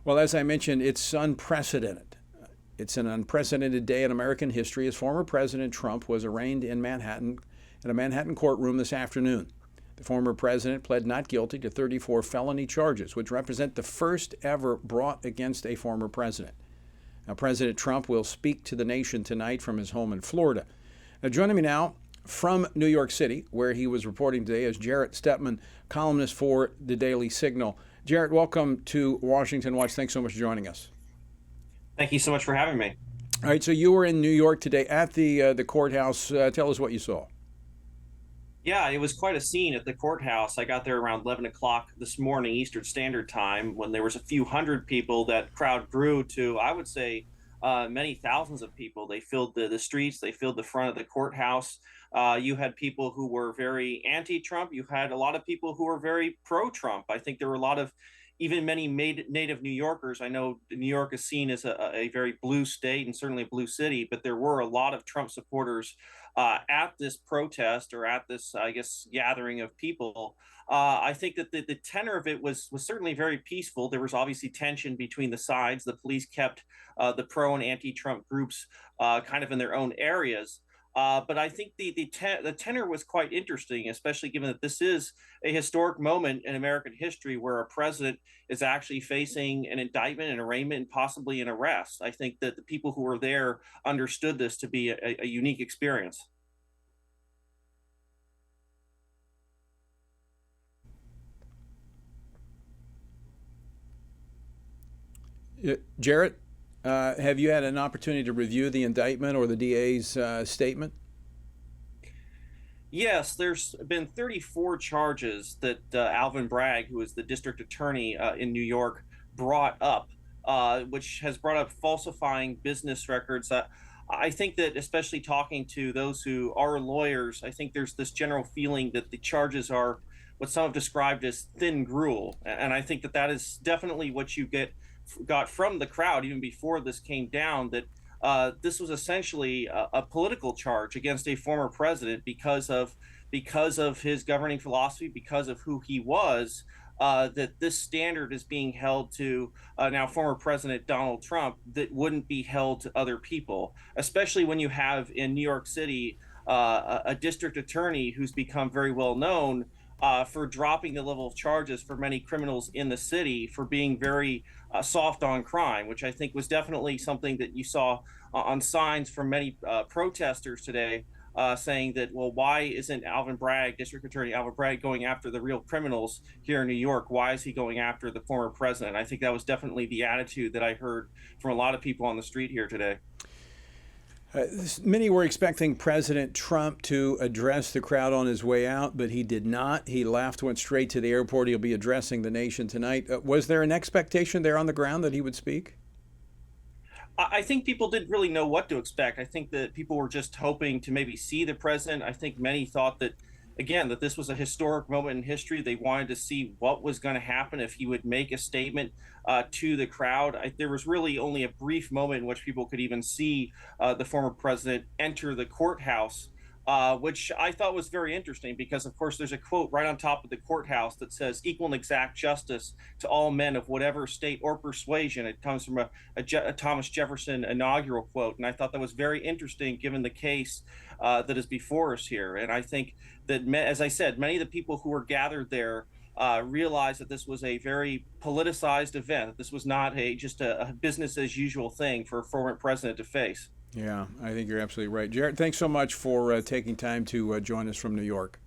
Well, as I mentioned, it's unprecedented. It's an unprecedented day in American history as former President Trump was arraigned in Manhattan in a Manhattan courtroom this afternoon. The former president pled not guilty to 34 felony charges, which represent the first ever brought against a former president. Now, President Trump will speak to the nation tonight from his home in Florida. Now, joining me now from New York City, where he was reporting today, is Jarrett Stepman, columnist for the Daily Signal. Jarrett, welcome to Washington Watch. Thanks so much for joining us. Thank you so much for having me. All right, so you were in New York today at the courthouse. Tell us what you saw. Yeah, it was quite a scene at the courthouse. I got there around 11 o'clock this morning, Eastern Standard Time, when there was a few hundred people. That crowd grew to, I would say, many thousands of people. They filled the streets. They filled the front of the courthouse. You had people who were very anti-Trump. You had a lot of people who were very pro-Trump. I think there were a lot of even many native New Yorkers. I know New York is seen as a very blue state and certainly a blue city, but there were a lot of Trump supporters at this protest, or at this, I guess, gathering of people. I think that the tenor of it was certainly very peaceful. There was obviously tension between the sides. The police kept the pro and anti-Trump groups kind of in their own areas. But I think the tenor was quite interesting, especially given that this is a historic moment in American history where a president is actually facing an indictment, an arraignment, and possibly an arrest. I think that the people who were there understood this to be a unique experience. Jarrett, have you had an opportunity to review the indictment or the DA's statement? Yes, there's been 34 charges that Alvin Bragg, who is the district attorney in New York, brought up, which has brought up falsifying business records. I think that, especially talking to those who are lawyers, I think there's this general feeling that the charges are what some have described as thin gruel. And I think that that is definitely what you got from the crowd even before this came down, that this was essentially a political charge against a former president because of his governing philosophy, because of who he was. That this standard is being held to now former President Donald Trump that wouldn't be held to other people, especially when you have in New York City a district attorney who's become very well known for dropping the level of charges for many criminals in the city, for being very soft on crime, which I think was definitely something that you saw on signs from many protesters today, saying that, well, why isn't District Attorney Alvin Bragg, going after the real criminals here in New York? Why is he going after the former president? I think that was definitely the attitude that I heard from a lot of people on the street here today. Many were expecting President Trump to address the crowd on his way out, but he did not. He left, went straight to the airport. He'll be addressing the nation tonight. Was there an expectation there on the ground that he would speak? I think people didn't really know what to expect. I think that people were just hoping to maybe see the president. I think many thought that, again, that this was a historic moment in history. They wanted to see what was going to happen if he would make a statement to the crowd. There was really only a brief moment in which people could even see the former president enter the courthouse, which I thought was very interesting because, of course, there's a quote right on top of the courthouse that says equal and exact justice to all men of whatever state or persuasion. It comes from a Thomas Jefferson inaugural quote. And I thought that was very interesting given the case that is before us here. And I think that, as I said, many of the people who were gathered there realized that this was a very politicized event. This was not just a business as usual thing for a former president to face. Yeah, I think you're absolutely right. Jarrett, thanks so much for taking time to join us from New York.